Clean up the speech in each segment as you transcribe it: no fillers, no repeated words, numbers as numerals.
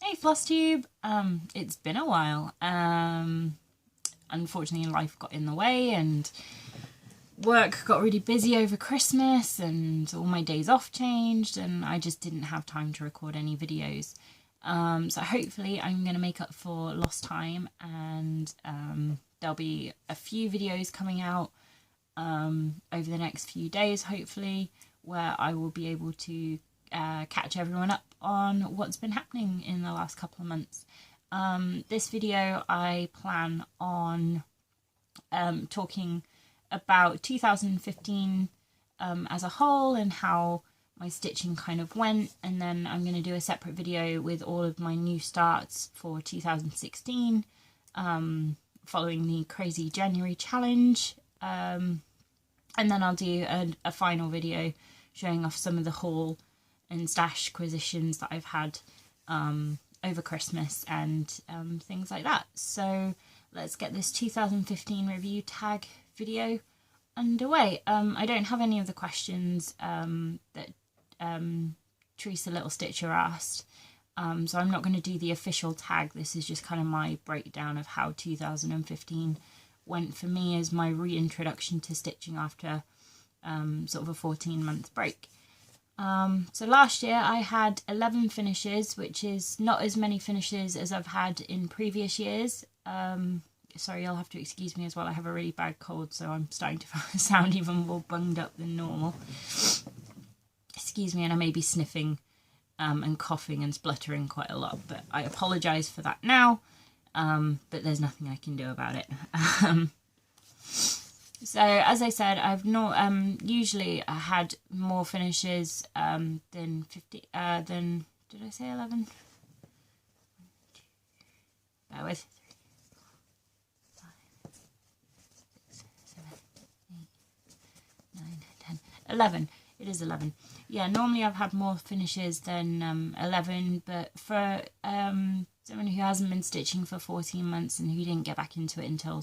Hey Flosstube, it's been a while. Unfortunately life got in the way and work got really busy over Christmas and all my days off changed and I just didn't have time to record any videos. So hopefully I'm going to make up for lost time and there'll be a few videos coming out over the next few days hopefully, where I will be able to catch everyone up on what's been happening in the last couple of months. This video I plan on talking about 2015 as a whole and how my stitching kind of went, and then I'm going to do a separate video with all of my new starts for 2016 following the crazy January challenge, and then I'll do a final video showing off some of the haul and stash acquisitions that I've had over Christmas and things like that. So let's get this 2015 review tag video underway. I don't have any of the questions that Teresa Little Stitcher asked, so I'm not going to do the official tag. This is just kind of my breakdown of how 2015 went for me as my reintroduction to stitching after sort of a 14-month break. So last year I had 11 finishes, which is not as many finishes as I've had in previous years. Sorry, you'll have to excuse me as well. I have a really bad cold, so I'm starting to sound even more bunged up than normal. Excuse me, and I may be sniffing and coughing and spluttering quite a lot, but I apologise for that now, but there's nothing I can do about it. So as I said, I've not usually I had more finishes than 50 than, did I say 11? Bear with. 11. It is 11. Yeah, normally I've had more finishes than 11, but for someone who hasn't been stitching for 14 months and who didn't get back into it until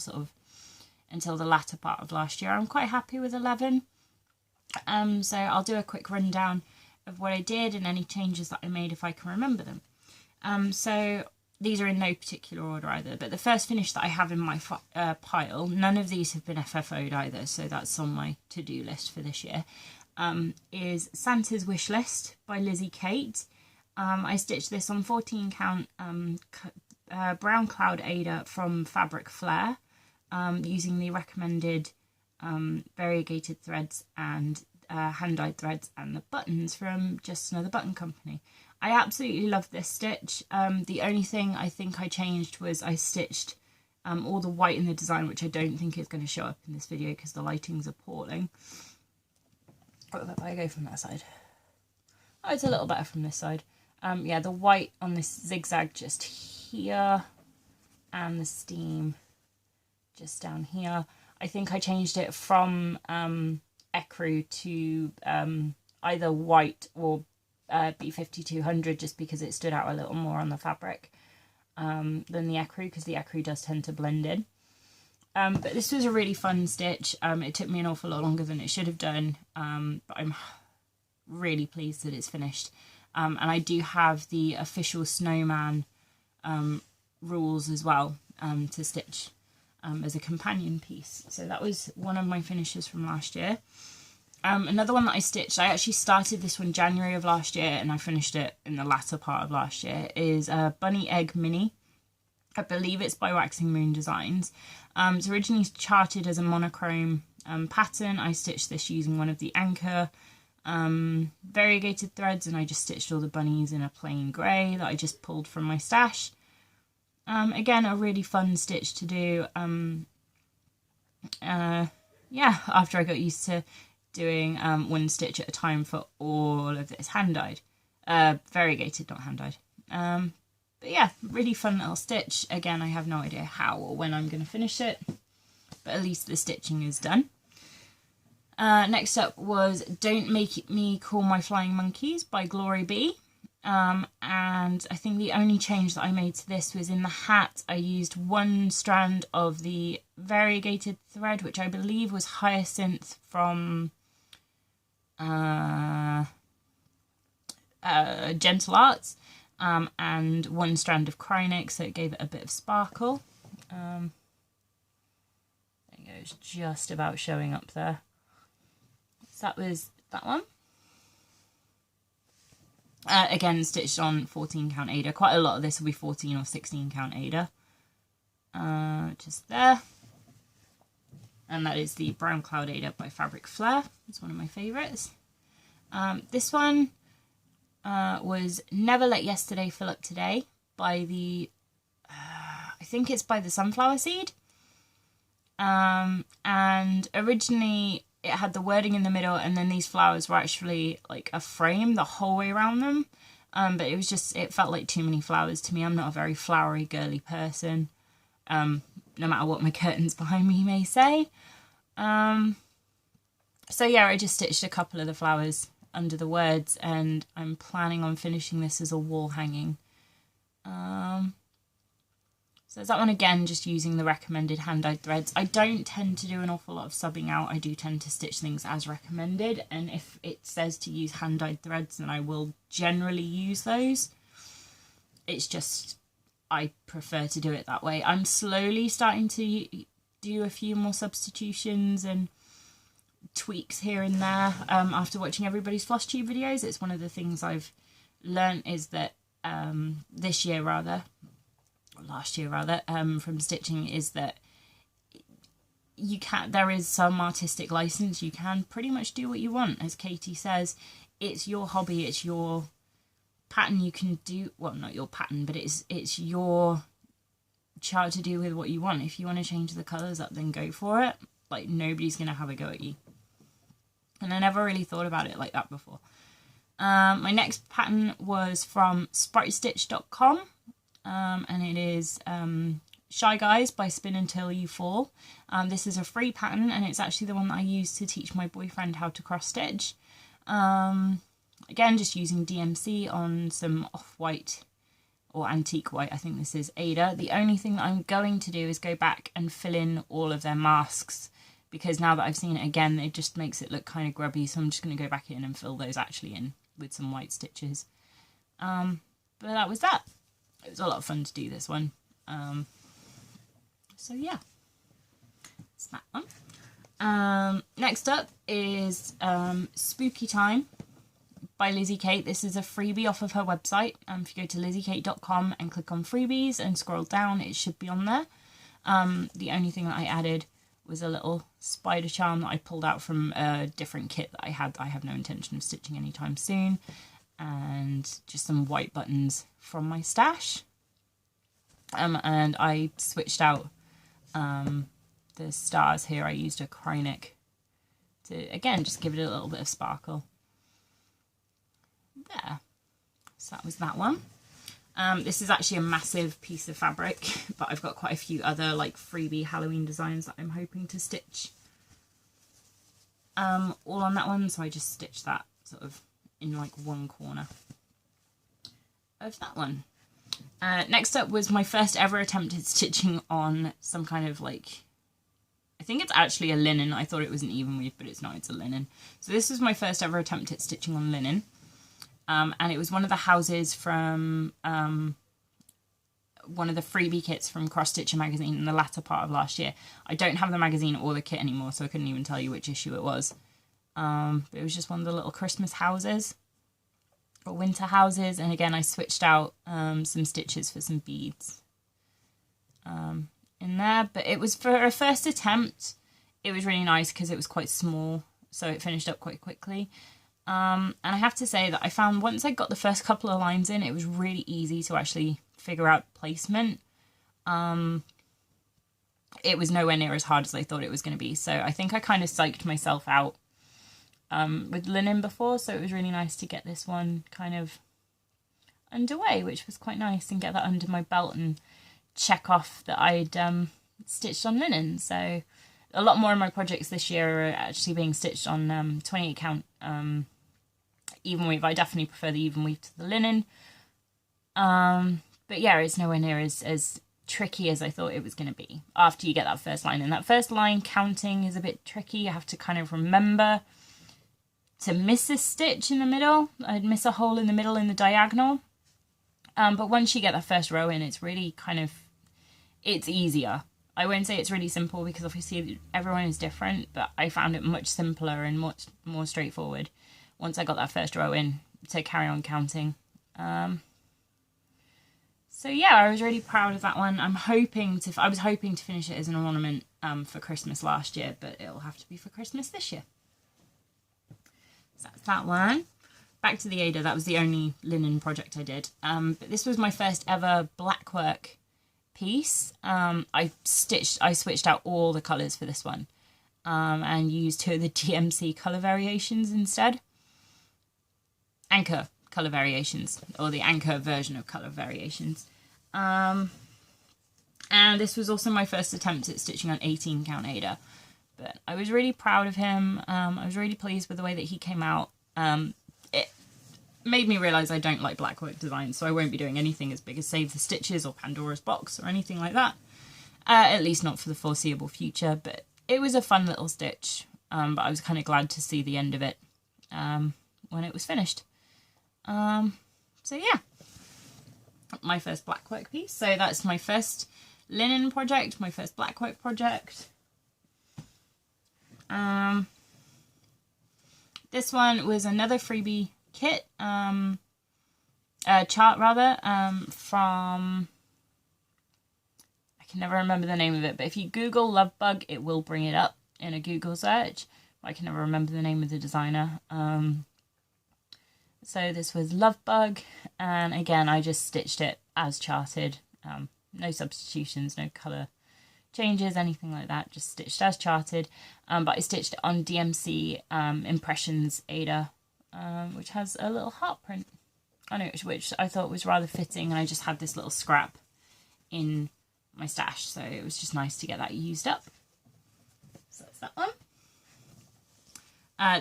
the latter part of last year, I'm quite happy with 11. So I'll do a quick rundown of what I did and any changes that I made if I can remember them. So these are in no particular order either, but the first finish that I have in my pile, none of these have been FFO'd either, so that's on my to-do list for this year, is Santa's Wish List by Lizzie Kate. I stitched this on 14 count brown cloud Ada from Fabric Flair, using the recommended variegated threads and hand-dyed threads and the buttons from Just Another Button Company. I absolutely love this stitch. The only thing I think I changed was I stitched all the white in the design, which I don't think is going to show up in this video because the lighting's appalling. What about if I go from that side? Oh, it's a little better from this side. Yeah, the white on this zigzag just here and the steam just down here. I think I changed it from ecru to either white or B5200 just because it stood out a little more on the fabric than the ecru, because the ecru does tend to blend in. But this was a really fun stitch. It took me an awful lot longer than it should have done, but I'm really pleased that it's finished. And I do have the official snowman rules as well to stitch as a companion piece. So that was one of my finishes from last year. Another one that I stitched, I actually started this one January of last year and I finished it in the latter part of last year, is a Bunny Egg Mini. I believe it's by Waxing Moon Designs. It's originally charted as a monochrome pattern. I stitched this using one of the Anchor variegated threads, and I just stitched all the bunnies in a plain grey that I just pulled from my stash. Again, a really fun stitch to do. Yeah, after I got used to doing one stitch at a time for all of this hand-dyed. Variegated, not hand-dyed. But yeah, really fun little stitch. Again, I have no idea how or when I'm going to finish it, but at least the stitching is done. Next up was Don't Make Me Call My Flying Monkeys by Glory B. And I think the only change that I made to this was in the hat. I used one strand of the variegated thread, which I believe was Hyacinth from Gentle Arts, and one strand of Krynic, so it gave it a bit of sparkle. There you go, it's just about showing up there. So that was that one. Again, stitched on 14 count Aida. Quite a lot of this will be 14 or 16 count Aida. Just there. And that is the Brown Cloud Aida by Fabric Flair. It's one of my favourites. This one was Never Let Yesterday Fill Up Today by the, I think it's by the Sunflower Seed. And originally it had the wording in the middle, and then these flowers were actually like a frame the whole way around them. But it was just, it felt like too many flowers to me. I'm not a very flowery, girly person, no matter what my curtains behind me may say. So yeah, I just stitched a couple of the flowers under the words, and I'm planning on finishing this as a wall hanging. So that one again, just using the recommended hand-dyed threads. I don't tend to do an awful lot of subbing out. I do tend to stitch things as recommended, and if it says to use hand-dyed threads, then I will generally use those. It's just, I prefer to do it that way. I'm slowly starting to do a few more substitutions and tweaks here and there after watching everybody's Flosstube videos. It's one of the things I've learnt is that last year rather, from stitching, is that you can, there is some artistic license. You can pretty much do what you want. As Katie says, it's your hobby, it's your pattern. You can do, well, not your pattern, but it's your chart to do with what you want. If you want to change the colours up, then go for it. Like, nobody's going to have a go at you. And I never really thought about it like that before. My next pattern was from spritestitch.com. And it is Shy Guys by Spin Until You Fall. This is a free pattern, and it's actually the one that I used to teach my boyfriend how to cross stitch. Again, just using DMC on some off-white or antique white. I think this is Aida. The only thing that I'm going to do is go back and fill in all of their masks, because now that I've seen it again, it just makes it look kind of grubby. So I'm just going to go back in and fill those actually in with some white stitches. But that was that. It was a lot of fun to do this one. So yeah, it's that one. Next up is Spooky Time by Lizzie Kate. This is a freebie off of her website. If you go to lizziekate.com and click on freebies and scroll down, it should be on there. The only thing that I added was a little spider charm that I pulled out from a different kit that I had. I have no intention of stitching anytime soon. And just some white buttons from my stash. And I switched out the stars here. I used a Krynic to, again, just give it a little bit of sparkle. There. So that was that one. This is actually a massive piece of fabric, but I've got quite a few other like freebie Halloween designs that I'm hoping to stitch all on that one. So I just stitched that sort of in like one corner of that one. Next up was my first ever attempt at stitching on some kind of like, I think it's actually a linen. I thought it was an even weave, but it's not, it's a linen. So this was my first ever attempt at stitching on linen. And it was one of the houses from one of the freebie kits from Cross Stitcher magazine in the latter part of last year. I don't have the magazine or the kit anymore, so I couldn't even tell you which issue it was. But it was just one of the little Christmas houses or winter houses, and again I switched out some stitches for some beads in there. But it was, for a first attempt, it was really nice because it was quite small, so it finished up quite quickly. And I have to say that I found once I got the first couple of lines in, it was really easy to actually figure out placement. It was nowhere near as hard as I thought it was going to be, so I think I kind of psyched myself out with linen before, so it was really nice to get this one kind of underway, which was quite nice, and get that under my belt and check off that I'd stitched on linen. So a lot more of my projects this year are actually being stitched on 28 count even weave. I definitely prefer the even weave to the linen, but yeah, it's nowhere near as tricky as I thought it was going to be after you get that first line. And that first line counting is a bit tricky. You have to kind of remember to miss a stitch in the middle. I'd miss a hole in the middle in the diagonal, But once you get that first row in, it's really it's easier. I won't say it's really simple because obviously everyone is different, but I found it much simpler and much more straightforward once I got that first row in to carry on counting. So yeah, I was really proud of that one. I was hoping to finish it as an ornament for Christmas last year, but it'll have to be for Christmas this year. So that's that one. Back to the Ada, that was the only linen project I did. But this was my first ever blackwork piece. I switched out all the colours for this one and used 2 of the DMC colour variations instead. Anchor colour variations, or the Anchor version of colour variations. And this was also my first attempt at stitching on 18 count Ada. But I was really proud of him. I was really pleased with the way that he came out. It made me realise I don't like blackwork designs, so I won't be doing anything as big as Save the Stitches or Pandora's Box or anything like that. At least not for the foreseeable future, but it was a fun little stitch. But I was kind of glad to see the end of it when it was finished. So yeah, my first blackwork piece. So that's my first linen project, my first blackwork project. This one was another freebie kit, chart rather, from, I can never remember the name of it, but if you Google Love Bug, it will bring it up in a Google search. I can never remember the name of the designer. So this was Love Bug, and again, I just stitched it as charted. No substitutions, no colour changes, anything like that, just stitched as charted. But I stitched it on DMC Impressions Ada, which has a little heart print on it, which I thought was rather fitting, and I just had this little scrap in my stash, so it was just nice to get that used up. So that's that one.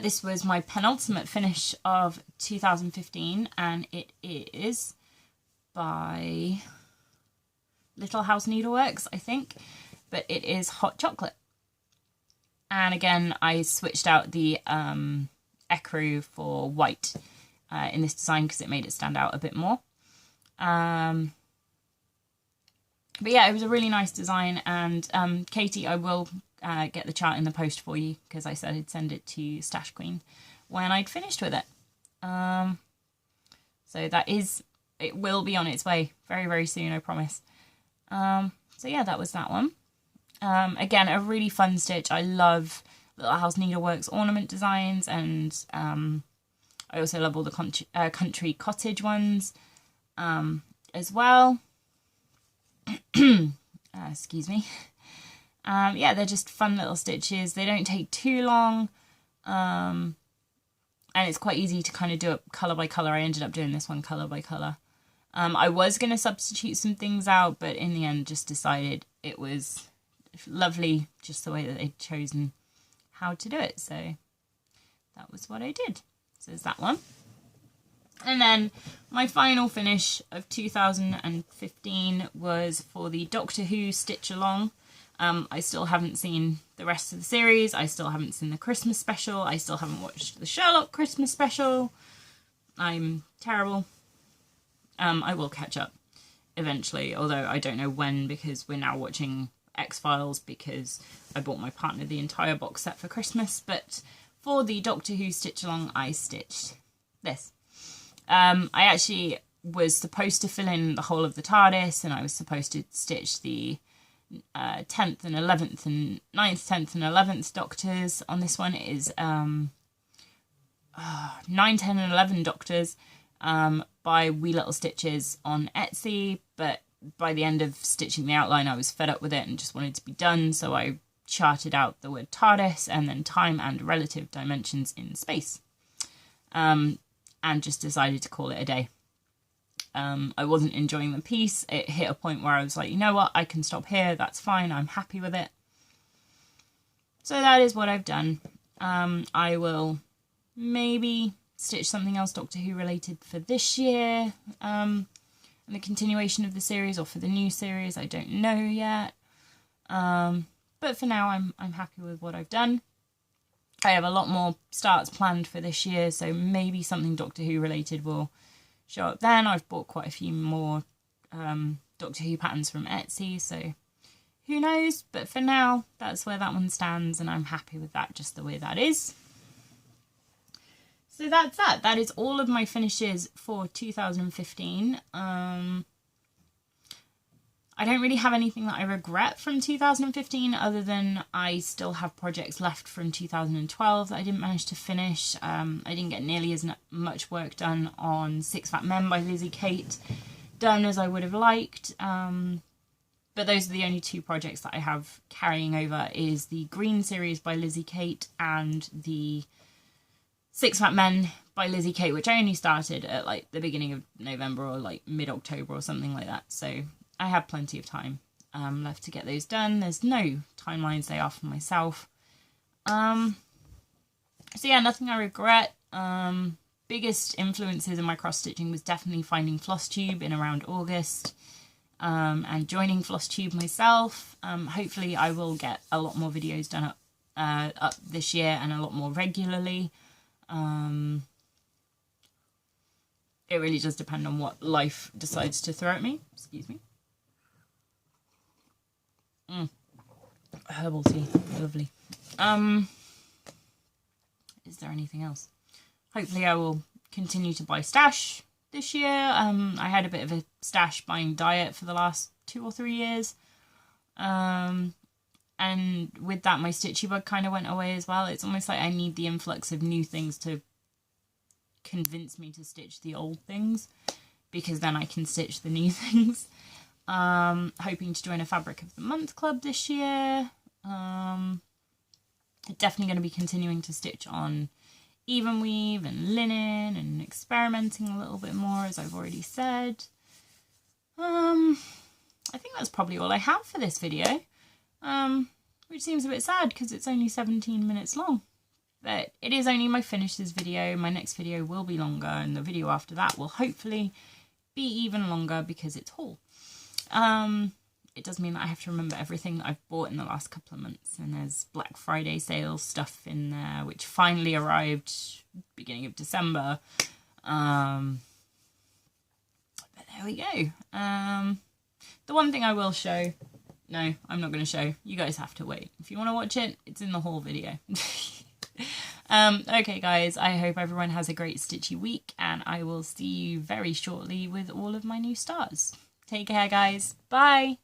This was my penultimate finish of 2015, and it is by Little House Needleworks, I think, but it is Hot Chocolate. And again, I switched out the ecru for white in this design because it made it stand out a bit more. But yeah, it was a really nice design, and Katie, I will get the chart in the post for you because I said I'd send it to Stash Queen when I'd finished with it. So it will be on its way very, very soon, I promise. So yeah, that was that one. Again, a really fun stitch. I love Little House Needleworks ornament designs, and I also love all the country cottage ones as well. Excuse me. Yeah, they're just fun little stitches. They don't take too long, and it's quite easy to kind of do it colour by colour. I ended up doing this one colour by colour. I was going to substitute some things out, but in the end just decided it was lovely just the way that they'd chosen how to do it. So that was what I did. So there's that one. And then my final finish of 2015 was for the Doctor Who Stitch Along. I still haven't seen the rest of the series. I still haven't seen the Christmas special. I still haven't watched the Sherlock Christmas special. I'm terrible. I will catch up eventually, although I don't know when, because we're now watching X-Files because I bought my partner the entire box set for Christmas. But for the Doctor Who Stitch Along, I stitched this. I actually was supposed to fill in the whole of the TARDIS, and I was supposed to stitch the 10th and 11th and 9th, 10th and 11th Doctors. On this one it is 9, 10 and 11 Doctors by Wee Little Stitches on Etsy, but by the end of stitching the outline I was fed up with it and just wanted to be done, so I charted out the word TARDIS and then time and relative dimensions in space, and just decided to call it a day. I wasn't enjoying the piece. It hit a point where I was like, you know what, I can stop here, that's fine, I'm happy with it. So that is what I've done. I will maybe stitch something else Doctor Who related for this year, and the continuation of the series, or for the new series, I don't know yet. But for now, I'm happy with what I've done. I have a lot more starts planned for this year, so maybe something Doctor Who related will show up then. I've bought quite a few more Doctor Who patterns from Etsy, so who knows, but for now that's where that one stands, and I'm happy with that just the way that is. So that's that. That is all of my finishes for 2015. I don't really have anything that I regret from 2015 other than I still have projects left from 2012 that I didn't manage to finish. I didn't get nearly as much work done on Six Fat Men by Lizzie Kate done as I would have liked. But those are the only two projects that I have carrying over, is the Green series by Lizzie Kate and the Six Fat Men by Lizzie Kate, which I only started at like the beginning of November or like mid-October or something like that. So I have plenty of time left to get those done. There's no timelines they are for myself. So yeah, nothing I regret. Biggest influences in my cross-stitching was definitely finding Flosstube in around August and joining Flosstube myself. Hopefully I will get a lot more videos done up this year and a lot more regularly. It really does depend on what life decides to throw at me. Excuse me. Herbal tea, lovely. Is there anything else? Hopefully I will continue to buy stash this year. I had a bit of a stash buying diet for the last 2 or 3 years. And with that, my stitchy bug kind of went away as well. It's almost like I need the influx of new things to convince me to stitch the old things, because then I can stitch the new things. Hoping to join a Fabric of the Month club this year. Definitely going to be continuing to stitch on even weave and linen and experimenting a little bit more, as I've already said. I think that's probably all I have for this video, which seems a bit sad because it's only 17 minutes long. But it is only my finishes video. My next video will be longer, and the video after that will hopefully be even longer because it's haul. It does mean that I have to remember everything that I've bought in the last couple of months, and there's Black Friday sale stuff in there which finally arrived beginning of December. But there we go. The one thing I will show, no, I'm not going to show, you guys have to wait. If you want to watch it, it's in the haul video. Okay guys, I hope everyone has a great stitchy week, and I will see you very shortly with all of my new starts. Take care guys, bye!